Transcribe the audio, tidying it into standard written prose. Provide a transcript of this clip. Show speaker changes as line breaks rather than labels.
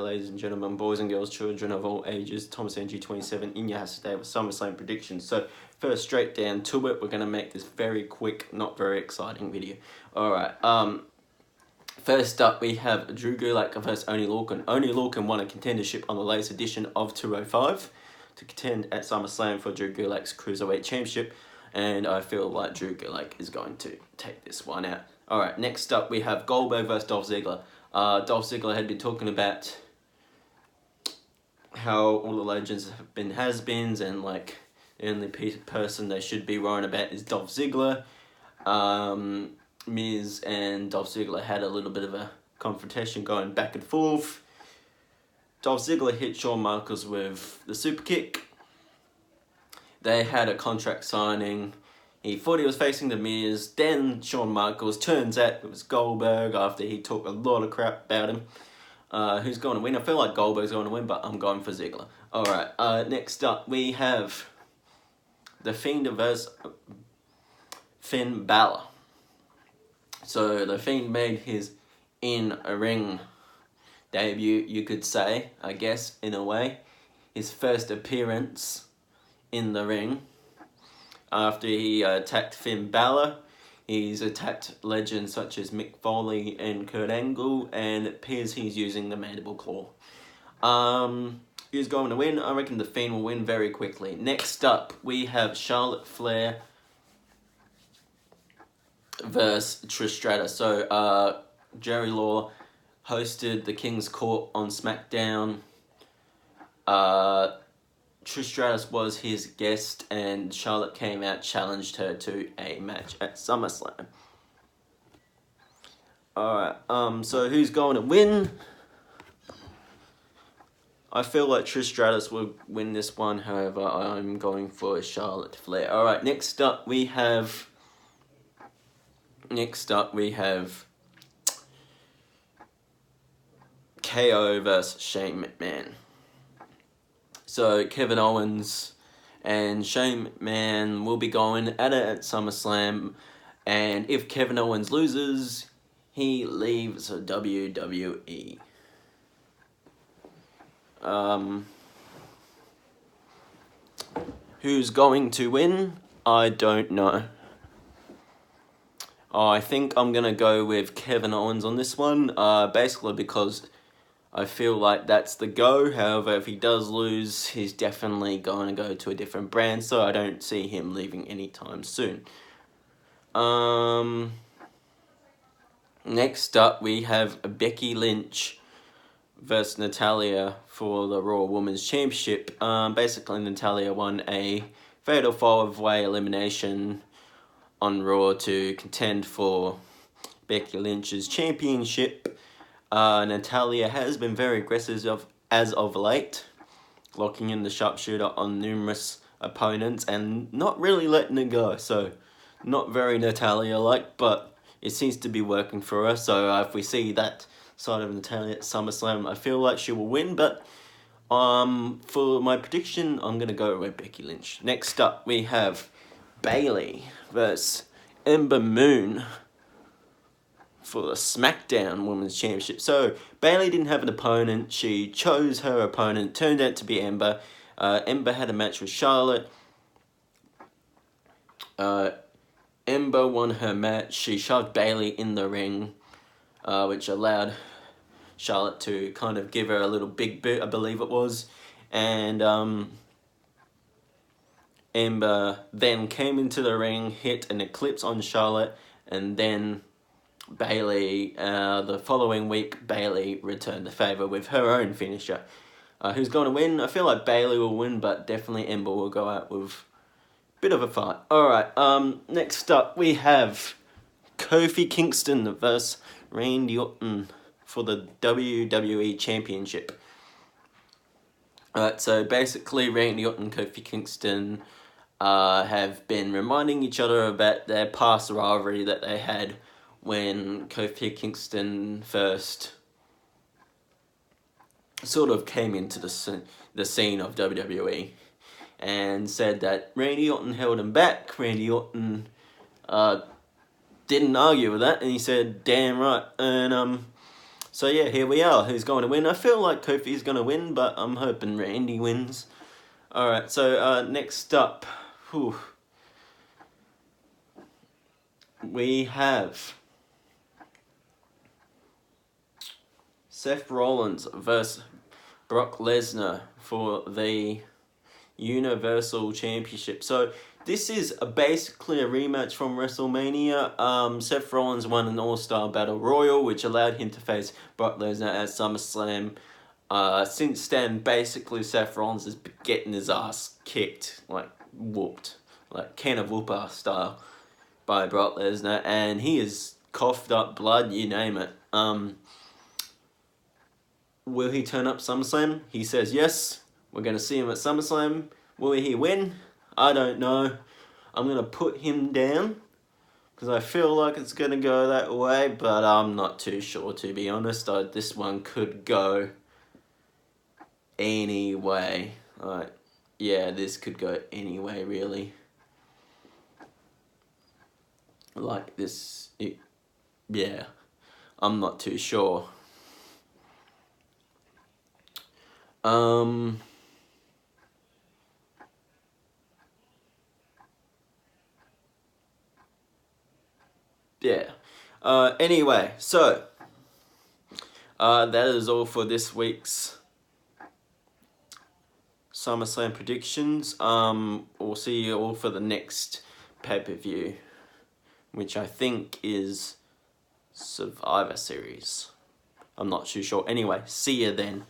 ladies and gentlemen, boys and girls, children of all ages. Thomas NG27 in your house today with SummerSlam predictions. So, first, straight down to it. We're going to make this very quick, not very exciting video. Alright, first up, we have Drew Gulak versus Oney Lorcan. Oney Lorcan won a contendership on the latest edition of 205 to contend at SummerSlam for Drew Gulak's Cruiserweight Championship. And I feel like Drew Gulak is going to take this one out. Alright, next up, we have Goldberg versus Dolph Ziggler. Dolph Ziggler had been talking about how all the legends have been has-beens and like the only person they should be worrying about is Dolph Ziggler. Miz and Dolph Ziggler had a little bit of a confrontation going back and forth. Dolph Ziggler hit Shawn Michaels with the super kick. They had a contract signing. He thought he was facing the Miz, then Shawn Michaels. Turns out it was Goldberg after he talked a lot of crap about him. Who's going to win? I feel like Goldberg's going to win, but I'm going for Ziggler. Alright, next up we have The Fiend versus Finn Bálor. So The Fiend made his in-ring debut, you could say, I guess, in a way. His first appearance in the ring. After he attacked Finn Bálor, he's attacked legends such as Mick Foley and Kurt Angle, and it appears he's using the Mandible Claw. Who's going to win? I reckon The Fiend will win very quickly. Next up, we have Charlotte Flair versus Trish Stratus. So, Jerry Lawler hosted the King's Court on SmackDown. Trish Stratus was his guest, and Charlotte came out, challenged her to a match at SummerSlam. Alright, so who's going to win? I feel like Trish Stratus will win this one, however, I'm going for Charlotte Flair. Alright, next up we have KO versus Shane McMahon. So Kevin Owens and Shane McMahon will be going at it at SummerSlam, and if Kevin Owens loses, he leaves WWE. Who's going to win? I don't know. I think I'm going to go with Kevin Owens on this one, basically because I feel like that's the go. However, if he does lose, he's definitely going to go to a different brand, so I don't see him leaving anytime soon. Next up, we have Becky Lynch versus Natalya for the Raw Women's Championship. Basically, Natalya won a fatal 4-way elimination on Raw to contend for Becky Lynch's championship. Natalya has been very aggressive as of late, locking in the sharpshooter on numerous opponents and not really letting it go. So, not very Natalya-like, but it seems to be working for her. So, if we see that side of Natalya at SummerSlam, I feel like she will win. But for my prediction, I'm going to go with Becky Lynch. Next up, we have Bayley versus Ember Moon for the SmackDown Women's Championship. So, Bayley didn't have an opponent. She chose her opponent. Turned out to be Ember. Ember had a match with Charlotte. Ember won her match. She shoved Bayley in the ring, which allowed Charlotte to kind of give her a little big boot, I believe it was. And Ember then came into the ring, hit an eclipse on Charlotte, and then Bayley, the following week, Bayley returned the favour with her own finisher. Who's going to win? I feel like Bayley will win, but definitely Ember will go out with a bit of a fight. Alright, next up we have Kofi Kingston versus Randy Orton for the WWE Championship. Alright, so basically Randy Orton and Kofi Kingston have been reminding each other about their past rivalry that they had when Kofi Kingston first sort of came into the scene of WWE and said that Randy Orton held him back. Randy Orton didn't argue with that, and he said, damn right. And So yeah, here we are. Who's going to win? I feel like Kofi's going to win, but I'm hoping Randy wins. Alright, so next up, we have Seth Rollins versus Brock Lesnar for the Universal Championship. So this is basically a rematch from WrestleMania. Seth Rollins won an All-Star Battle Royal, which allowed him to face Brock Lesnar at SummerSlam. Since then, basically Seth Rollins is getting his ass kicked, like whooped, like can of whooper style, by Brock Lesnar, and he has coughed up blood, you name it. Will he turn up SummerSlam? He says yes. We're going to see him at SummerSlam. Will he win? I don't know. I'm going to put him down because I feel like it's going to go that way, but I'm not too sure, to be honest. This one could go any way. Yeah, this could go any way, really. Like this, yeah, I'm not too sure. Yeah. Anyway, so that is all for this week's SummerSlam predictions. We'll see you all for the next pay-per-view, which I think is Survivor Series. I'm not too sure. Anyway, see you then.